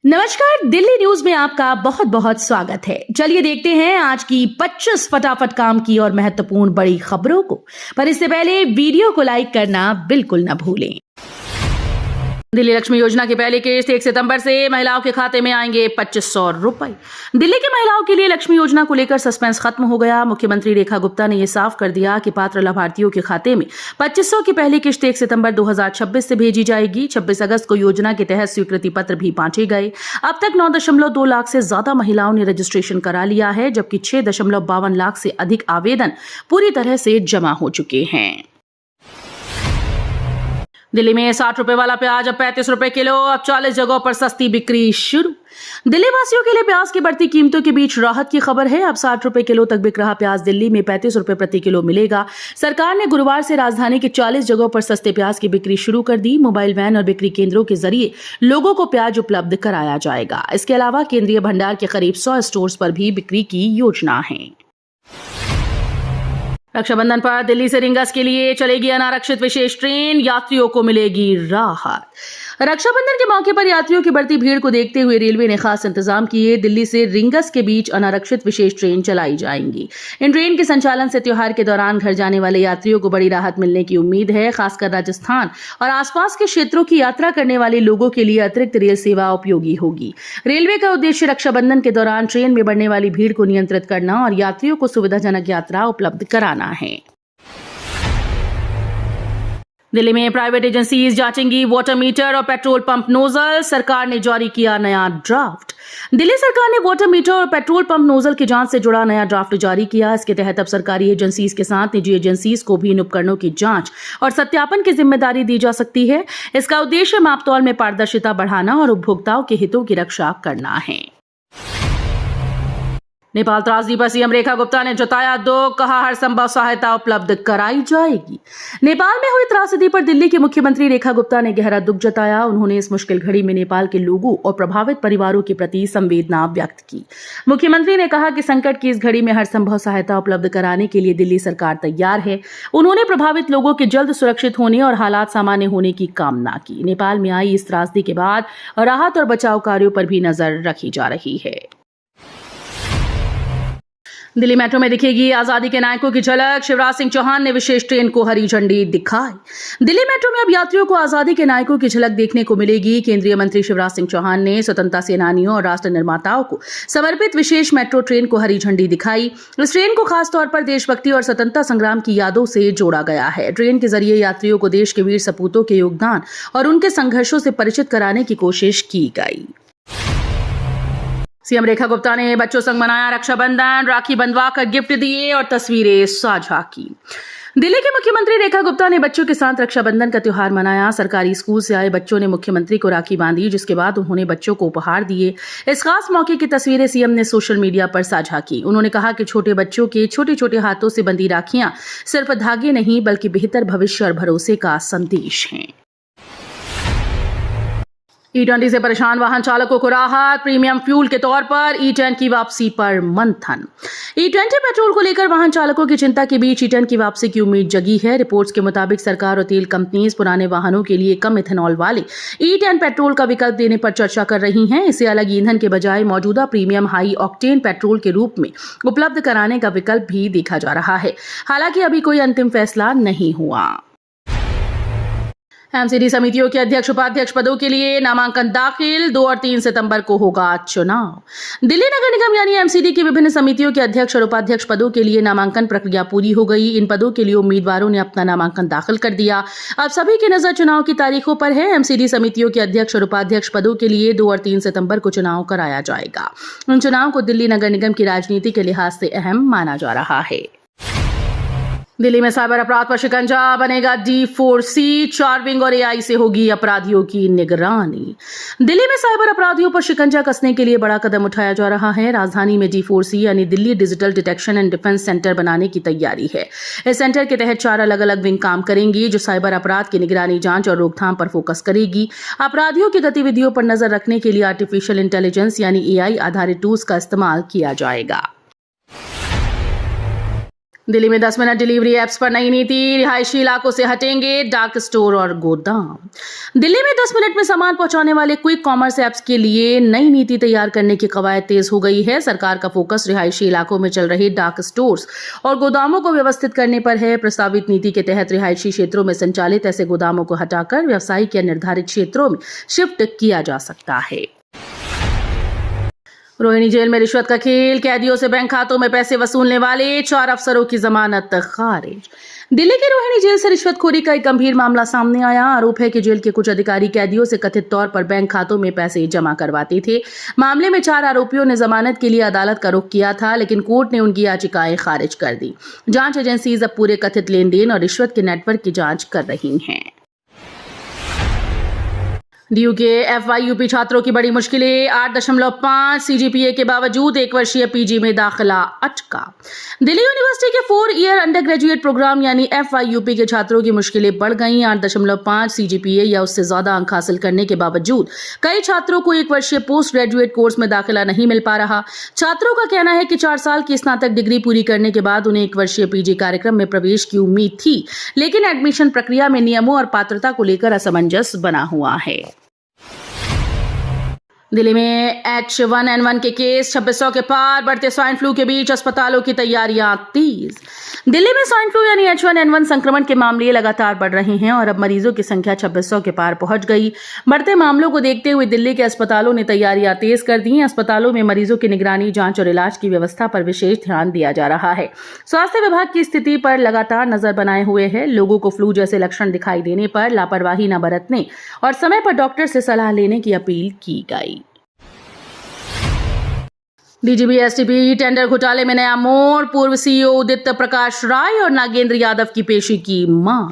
नमस्कार, दिल्ली न्यूज में आपका बहुत बहुत स्वागत है। चलिए देखते हैं आज की 25 फटाफट काम की और महत्वपूर्ण बड़ी खबरों को। पर इससे पहले वीडियो को लाइक करना बिल्कुल न भूलें। दिल्ली लक्ष्मी योजना की पहली किस्त 1 सितंबर से महिलाओं के खाते में आएंगे 2500 रुपए। दिल्ली की महिलाओं के लिए लक्ष्मी योजना को लेकर सस्पेंस खत्म हो गया। मुख्यमंत्री रेखा गुप्ता ने यह साफ कर दिया कि पात्र लाभार्थियों के खाते में 2500 की पहली किस्त 1 सितंबर 2026 से भेजी जाएगी। 26 अगस्त को योजना के तहत स्वीकृति पत्र भी बांटे गए। अब तक 9.2 लाख से ज्यादा महिलाओं ने रजिस्ट्रेशन करा लिया है, जबकि 6.52 लाख से अधिक आवेदन पूरी तरह से जमा हो चुके हैं। दिल्ली में 60 रुपए वाला प्याज अब 35 रुपए किलो। अब 40 जगहों पर सस्ती बिक्री शुरू। दिल्ली वासियों के लिए प्याज की बढ़ती कीमतों के बीच राहत की खबर है। अब 60 रुपए किलो तक बिक रहा प्याज दिल्ली में 35 रुपए प्रति किलो मिलेगा। सरकार ने गुरुवार से राजधानी के 40 जगहों पर सस्ते प्याज की बिक्री शुरू कर दी। मोबाइल वैन और बिक्री केंद्रों के जरिए लोगों को प्याज उपलब्ध कराया जाएगा। इसके अलावा केंद्रीय भंडार के करीब 100 स्टोर्स पर भी बिक्री की योजना है। रक्षाबंधन पर दिल्ली से रिंगस के लिए चलेगी अनारक्षित विशेष ट्रेन, यात्रियों को मिलेगी राहत। रक्षाबंधन के मौके पर यात्रियों की बढ़ती भीड़ को देखते हुए रेलवे ने खास इंतजाम किए। दिल्ली से रिंगस के बीच अनारक्षित विशेष ट्रेन चलाई जाएंगी। इन ट्रेन के संचालन से त्योहार के दौरान घर जाने वाले यात्रियों को बड़ी राहत मिलने की उम्मीद है। खासकर राजस्थान और आसपास के क्षेत्रों की यात्रा करने वाले लोगों के लिए अतिरिक्त रेल सेवा उपयोगी होगी। रेलवे का उद्देश्य रक्षाबंधन के दौरान ट्रेन में बढ़ने वाली भीड़ को नियंत्रित करना और यात्रियों को सुविधाजनक यात्रा उपलब्ध कराना है। दिल्ली में प्राइवेट एजेंसीज जांचेंगी वाटर मीटर और पेट्रोल पंप नोजल। सरकार ने जारी किया नया ड्राफ्ट। दिल्ली सरकार ने वाटर मीटर और पेट्रोल पंप नोजल की जांच से जुड़ा नया ड्राफ्ट जारी किया। इसके तहत अब सरकारी एजेंसीज के साथ निजी एजेंसीज को भी इन उपकरणों की जांच और सत्यापन की जिम्मेदारी दी जा सकती है। इसका उद्देश्य मापतौल में पारदर्शिता बढ़ाना और उपभोक्ताओं के हितों की रक्षा करना है। नेपाल त्रासदी पर सीएम रेखा गुप्ता ने जताया दुख, कहा हर संभव सहायता उपलब्ध कराई जाएगी। नेपाल में हुई त्रासदी पर दिल्ली के मुख्यमंत्री रेखा गुप्ता ने गहरा दुख जताया। उन्होंने इस मुश्किल घड़ी में नेपाल के लोगों और प्रभावित परिवारों के प्रति संवेदना व्यक्त की। मुख्यमंत्री ने कहा कि संकट की इस घड़ी में हर संभव सहायता उपलब्ध कराने के लिए दिल्ली सरकार तैयार है। उन्होंने प्रभावित लोगों के जल्द सुरक्षित होने और हालात सामान्य होने की कामना की। नेपाल में आई इस त्रासदी के बाद राहत और बचाव कार्यों पर भी नजर रखी जा रही है। दिल्ली मेट्रो में दिखेगी आजादी के नायकों की झलक। शिवराज सिंह चौहान ने विशेष ट्रेन को हरी झंडी दिखाई। दिल्ली मेट्रो में अब यात्रियों को आजादी के नायकों की झलक देखने को मिलेगी। केंद्रीय मंत्री शिवराज सिंह चौहान ने स्वतंत्रता सेनानियों और राष्ट्र निर्माताओं को समर्पित विशेष मेट्रो ट्रेन को हरी झंडी दिखाई। इस ट्रेन को खासतौर पर देशभक्ति और स्वतंत्रता संग्राम की यादों से जोड़ा गया है। ट्रेन के जरिए यात्रियों को देश के वीर सपूतों के योगदान और उनके संघर्षों से परिचित कराने की कोशिश की गई। सीएम रेखा गुप्ता ने बच्चों संग मनाया रक्षाबंधन, राखी बंधवा कर गिफ्ट दिए और तस्वीरें साझा की। दिल्ली के मुख्यमंत्री रेखा गुप्ता ने बच्चों के साथ रक्षाबंधन का त्योहार मनाया। सरकारी स्कूल से आए बच्चों ने मुख्यमंत्री को राखी बांधी, जिसके बाद उन्होंने बच्चों को उपहार दिए। इस खास मौके की तस्वीरें सीएम ने सोशल मीडिया पर साझा की। उन्होंने कहा कि छोटे बच्चों के छोटे छोटे हाथों से बंधी राखियां सिर्फ धागे नहीं बल्कि बेहतर भविष्य और भरोसे का संदेश हैं। E20 से परेशान वाहन चालकों को राहत। प्रीमियम फ्यूल के तौर पर E10 की वापसी पर मंथन। E20 पेट्रोल को लेकर वाहन चालकों की चिंता के बीच E10 की वापसी की उम्मीद जगी है। रिपोर्ट्स के मुताबिक सरकार और तेल कंपनीज पुराने वाहनों के लिए कम इथेनॉल वाले E10 पेट्रोल का विकल्प देने पर चर्चा कर रही हैं। इसे अलग ईंधन के बजाय मौजूदा प्रीमियम हाई ऑक्टेन पेट्रोल के रूप में उपलब्ध कराने का विकल्प भी देखा जा रहा है। हालांकि अभी कोई अंतिम फैसला नहीं हुआ। एमसीडी समितियों के अध्यक्ष उपाध्यक्ष पदों के लिए नामांकन दाखिल। 2 और 3 सितंबर को होगा चुनाव। दिल्ली नगर निगम यानी एमसीडी की विभिन्न समितियों के अध्यक्ष और उपाध्यक्ष पदों के लिए नामांकन प्रक्रिया पूरी हो गई। इन पदों के लिए उम्मीदवारों ने अपना नामांकन दाखिल कर दिया। अब सभी की नजर चुनाव की तारीखों पर है। एमसीडी समितियों के अध्यक्ष और उपाध्यक्ष पदों के लिए 2 और 3 सितंबर को चुनाव कराया जाएगा। इन चुनाव को दिल्ली नगर निगम की राजनीति के लिहाज से अहम माना जा रहा है। दिल्ली में साइबर अपराध पर शिकंजा बनेगा D4C। 4 विंग और AI से होगी अपराधियों की निगरानी। दिल्ली में साइबर अपराधियों पर शिकंजा कसने के लिए बड़ा कदम उठाया जा रहा है। राजधानी में D4C यानी Delhi digital detection and defence centre बनाने की तैयारी है। इस सेंटर के तहत 4 अलग अलग विंग काम करेंगी, जो साइबर अपराध की निगरानी, जांच और रोकथाम पर फोकस करेगी। अपराधियों की गतिविधियों पर नजर रखने के लिए आर्टिफिशियल इंटेलिजेंस यानी AI आधारित टूल्स का इस्तेमाल किया जाएगा। दिल्ली में 10 मिनट डिलीवरी ऐप्स पर नई नीति, रिहायशी इलाकों से हटेंगे डार्क स्टोर और गोदाम। दिल्ली में 10 मिनट में सामान पहुंचाने वाले क्विक कॉमर्स ऐप्स के लिए नई नीति तैयार करने की कवायद तेज हो गई है। सरकार का फोकस रिहायशी इलाकों में चल रहे डार्क स्टोर्स और गोदामों को व्यवस्थित करने पर है। प्रस्तावित नीति के तहत रिहायशी क्षेत्रों में संचालित ऐसे गोदामों को हटाकर व्यावसायिक या निर्धारित क्षेत्रों में शिफ्ट किया जा सकता है। रोहिणी जेल में रिश्वत का खेल, कैदियों से बैंक खातों में पैसे वसूलने वाले 4 अफसरों की जमानत खारिज। दिल्ली की रोहिणी जेल से रिश्वतखोरी का एक गंभीर मामला सामने आया। आरोप है कि जेल के कुछ अधिकारी कैदियों से कथित तौर पर बैंक खातों में पैसे जमा करवाते थे। मामले में 4 आरोपियों ने जमानत के लिए अदालत का रुख किया था, लेकिन कोर्ट ने उनकी याचिकाएं खारिज कर दी। जांच एजेंसीज अब पूरे कथित लेन देन और रिश्वत के नेटवर्क की जांच कर रही हैं। डीयू के FYUP छात्रों की बड़ी मुश्किलें, 8.5 CGPA के बावजूद 1 वर्षीय PG में दाखिला अटका। दिल्ली यूनिवर्सिटी के 4 ईयर अंडर ग्रेजुएट प्रोग्राम यानी FYUP के छात्रों की मुश्किलें बढ़ गईं। 8.5 CGPA या उससे ज्यादा अंक हासिल करने के बावजूद कई छात्रों को 1 वर्षीय पोस्ट ग्रेजुएट कोर्स में दाखिला नहीं मिल पा रहा। छात्रों का कहना है कि 4 साल की स्नातक डिग्री पूरी करने के बाद उन्हें 1 वर्षीय PG कार्यक्रम में प्रवेश की उम्मीद थी, लेकिन एडमिशन प्रक्रिया में नियमों और पात्रता को लेकर असमंजस बना हुआ है। दिल्ली में H1N1 के केस 2600 के पार, बढ़ते स्वाइन फ्लू के बीच अस्पतालों की तैयारियां तेज। दिल्ली में स्वाइन फ्लू यानी H1N1 संक्रमण के मामले लगातार बढ़ रहे हैं और अब मरीजों की संख्या 2600 के पार पहुंच गई। बढ़ते मामलों को देखते हुए दिल्ली के अस्पतालों ने तैयारियां तेज कर दी। अस्पतालों में मरीजों की निगरानी, जांच और इलाज की व्यवस्था पर विशेष ध्यान दिया जा रहा है। स्वास्थ्य विभाग की स्थिति पर लगातार नजर बनाए हुए है। लोगों को फ्लू जैसे लक्षण दिखाई देने पर लापरवाही न बरतने और समय पर डॉक्टर से सलाह लेने की अपील की गई। DGP STP टेंडर घोटाले में नया मोड़, पूर्व CEO उदित प्रकाश राय और नागेंद्र यादव की पेशी की मांग।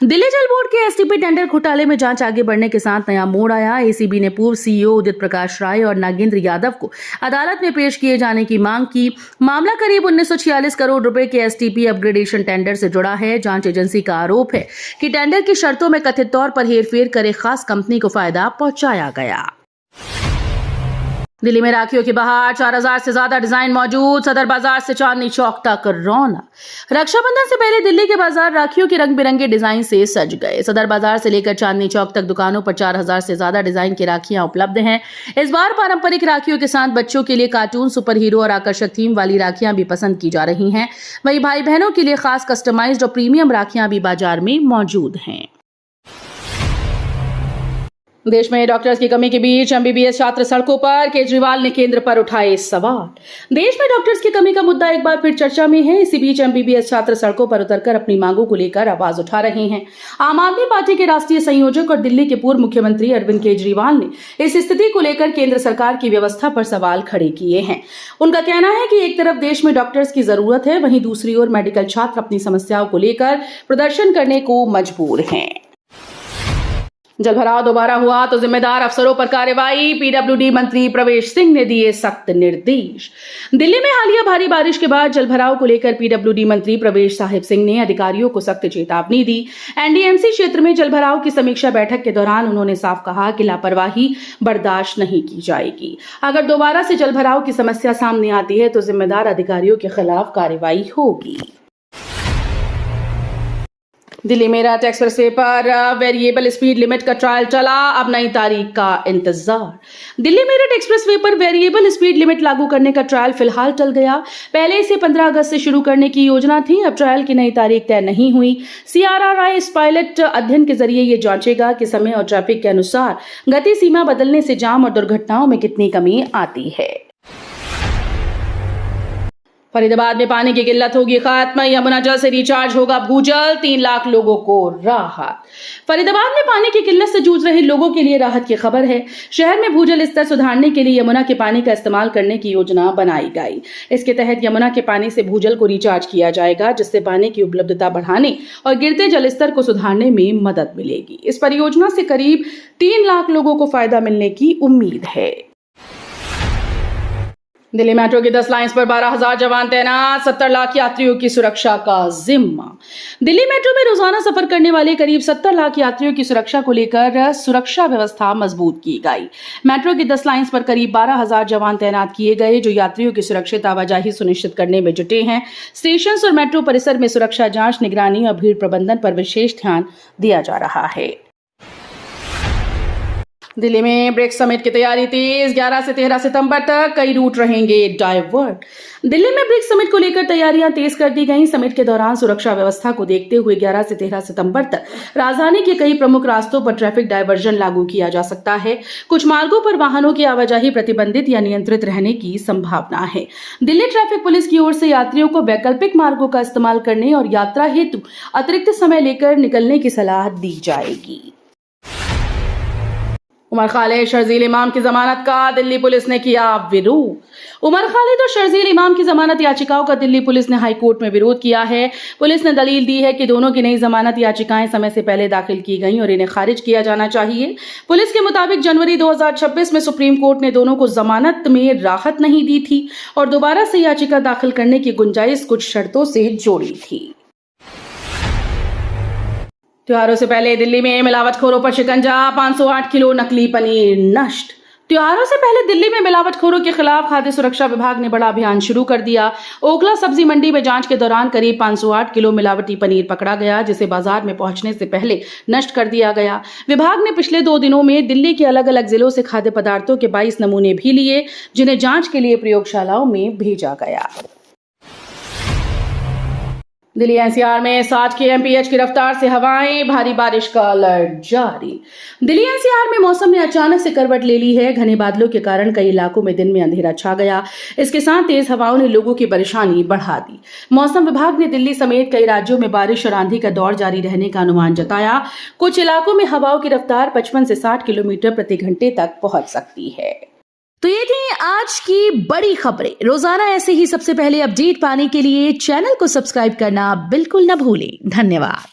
दिल्ली जल बोर्ड के STP टेंडर घोटाले में जांच आगे बढ़ने के साथ नया मोड़ आया। ACB ने पूर्व CEO उदित प्रकाश राय और नागेंद्र यादव को अदालत में पेश किए जाने की मांग की। मामला करीब 1946 करोड़ रुपए के STP अपग्रेडेशन टेंडर से जुड़ा है। जांच एजेंसी का आरोप है कि टेंडर की शर्तों में कथित तौर पर हेरफेर कर एक खास कंपनी को फायदा पहुंचाया गया। दिल्ली में राखियों की बहार, 4000 से ज्यादा डिजाइन मौजूद। सदर बाजार से चांदनी चौक तक रौनक। रक्षाबंधन से पहले दिल्ली के बाजार राखियों के रंग बिरंगे डिजाइन से सज गए। सदर बाजार से लेकर चांदनी चौक तक दुकानों पर 4000 से ज्यादा डिजाइन की राखियां उपलब्ध हैं। इस बार पारंपरिक राखियों के साथ बच्चों के लिए कार्टून, सुपर हीरो और आकर्षक थीम वाली राखियां भी पसंद की जा रही हैं। वहीं भाई बहनों के लिए खास कस्टमाइज्ड और प्रीमियम राखियां भी बाजार में मौजूद हैं। देश में डॉक्टर्स की कमी के बीच MBBS छात्र सड़कों पर, केजरीवाल ने केंद्र पर उठाए सवाल। देश में डॉक्टर्स की कमी का मुद्दा एक बार फिर चर्चा में है। इसी बीच MBBS छात्र सड़कों पर उतरकर अपनी मांगों को लेकर आवाज उठा रहे हैं। आम आदमी पार्टी के राष्ट्रीय संयोजक और दिल्ली के पूर्व मुख्यमंत्री अरविंद केजरीवाल ने इस स्थिति को लेकर केंद्र सरकार की व्यवस्था पर सवाल खड़े किए हैं। उनका कहना है कि एक तरफ देश में डॉक्टर्स की जरूरत है, वहीं दूसरी ओर मेडिकल छात्र अपनी समस्याओं को लेकर प्रदर्शन करने को मजबूर हैं। जलभराव दोबारा हुआ तो जिम्मेदार अफसरों पर कार्रवाई, PWD मंत्री प्रवेश सिंह ने दिए सख्त निर्देश। दिल्ली में हालिया भारी बारिश के बाद जलभराव को लेकर PWD मंत्री प्रवेश साहिब सिंह ने अधिकारियों को सख्त चेतावनी दी। NDMC क्षेत्र में जलभराव की समीक्षा बैठक के दौरान उन्होंने साफ कहा कि लापरवाही बर्दाश्त नहीं की जाएगी। अगर दोबारा से जलभराव की समस्या सामने आती है तो जिम्मेदार अधिकारियों के खिलाफ कार्रवाई होगी। दिल्ली मेरठ एक्सप्रेसवे पर वेरिएबल स्पीड लिमिट का ट्रायल चला, अब नई तारीख का इंतजार। दिल्ली मेरठ एक्सप्रेसवे पर वेरिएबल स्पीड लिमिट लागू करने का ट्रायल फिलहाल टल गया। पहले इसे 15 अगस्त से शुरू करने की योजना थी। अब ट्रायल की नई तारीख तय नहीं हुई। CRRI इस पायलट अध्ययन के जरिए ये जांचेगा कि समय और ट्रैफिक के अनुसार गति सीमा बदलने से जाम और दुर्घटनाओं में कितनी कमी आती है। फरीदाबाद में पानी की किल्लत होगी खत्म, यमुना जल से रिचार्ज होगा भूजल, 3 लाख लोगों को राहत। फरीदाबाद में पानी की किल्लत से जूझ रहे लोगों के लिए राहत की खबर है। शहर में भूजल स्तर सुधारने के लिए यमुना के पानी का इस्तेमाल करने की योजना बनाई गई। इसके तहत यमुना के पानी से भूजल को रिचार्ज किया जाएगा, जिससे पानी की उपलब्धता बढ़ाने और गिरते जल स्तर को सुधारने में मदद मिलेगी। इस परियोजना से करीब 3 लाख लोगों को फायदा मिलने की उम्मीद है। दिल्ली मेट्रो की 10 लाइन्स पर 12,000 जवान तैनात, 70 लाख यात्रियों की सुरक्षा का जिम्मा। दिल्ली मेट्रो में रोजाना सफर करने वाले करीब 70 लाख यात्रियों की सुरक्षा को लेकर सुरक्षा व्यवस्था मजबूत की गई। मेट्रो की 10 लाइन्स पर करीब 12,000 जवान तैनात किए गए, जो यात्रियों की सुरक्षित आवाजाही सुनिश्चित करने में जुटे हैं। स्टेशन और मेट्रो परिसर में सुरक्षा जांच, निगरानी और भीड़ प्रबंधन पर विशेष ध्यान दिया जा रहा है। दिल्ली में ब्रिक्स समिट की तैयारी तेज, 11 से 13 सितंबर तक कई रूट रहेंगे डाइवर्ट। दिल्ली में ब्रिक्स समिट को लेकर तैयारियां तेज कर दी गई। समिट के दौरान सुरक्षा व्यवस्था को देखते हुए 11 से 13 सितंबर तक राजधानी के कई प्रमुख रास्तों पर ट्रैफिक डायवर्जन लागू किया जा सकता है। कुछ मार्गों पर वाहनों की आवाजाही प्रतिबंधित या नियंत्रित रहने की संभावना है। दिल्ली ट्रैफिक पुलिस की ओर से यात्रियों को वैकल्पिक मार्गों का इस्तेमाल करने और यात्रा हेतु अतिरिक्त समय लेकर निकलने की सलाह दी जाएगी। उमर खालिद शर्जील इमाम की जमानत का दिल्ली पुलिस ने किया विरोध। उमर खालिद और शर्जील इमाम की जमानत याचिकाओं का दिल्ली पुलिस ने हाई कोर्ट में विरोध किया है। पुलिस ने दलील दी है कि दोनों की नई जमानत याचिकाएं समय से पहले दाखिल की गईं और इन्हें खारिज किया जाना चाहिए। पुलिस के मुताबिक जनवरी 2026 में सुप्रीम कोर्ट ने दोनों को जमानत में राहत नहीं दी थी और दोबारा से याचिका दाखिल करने की गुंजाइश कुछ शर्तों से जोड़ी थी। त्योहारों से पहले दिल्ली में मिलावटखोरों पर शिकंजा, 508 किलो नकली पनीर नष्ट। त्योहारों से पहले दिल्ली में मिलावटखोरों के खिलाफ खाद्य सुरक्षा विभाग ने बड़ा अभियान शुरू कर दिया। ओखला सब्जी मंडी में जांच के दौरान करीब 508 किलो मिलावटी पनीर पकड़ा गया, जिसे बाजार में पहुंचने से पहले नष्ट कर दिया गया। विभाग ने पिछले 2 दिनों में दिल्ली के अलग अलग जिलों से खाद्य पदार्थों के 22 नमूने भी लिए, जिन्हें जांच के लिए प्रयोगशालाओं में भेजा गया। दिल्ली एनसीआर में 60 kmph की रफ्तार से हवाएं, भारी बारिश का अलर्ट जारी। दिल्ली एनसीआर में मौसम ने अचानक से करवट ले ली है। घने बादलों के कारण कई इलाकों में दिन में अंधेरा छा गया। इसके साथ तेज हवाओं ने लोगों की परेशानी बढ़ा दी। मौसम विभाग ने दिल्ली समेत कई राज्यों में बारिश और आंधी का दौर जारी रहने का अनुमान जताया। कुछ इलाकों में हवाओं की रफ्तार 55 से 60 किलोमीटर प्रति घंटे तक पहुंच सकती है। तो ये थी आज की बड़ी खबरें। रोजाना ऐसे ही सबसे पहले अपडेट पाने के लिए चैनल को सब्सक्राइब करना बिल्कुल न भूलें। धन्यवाद।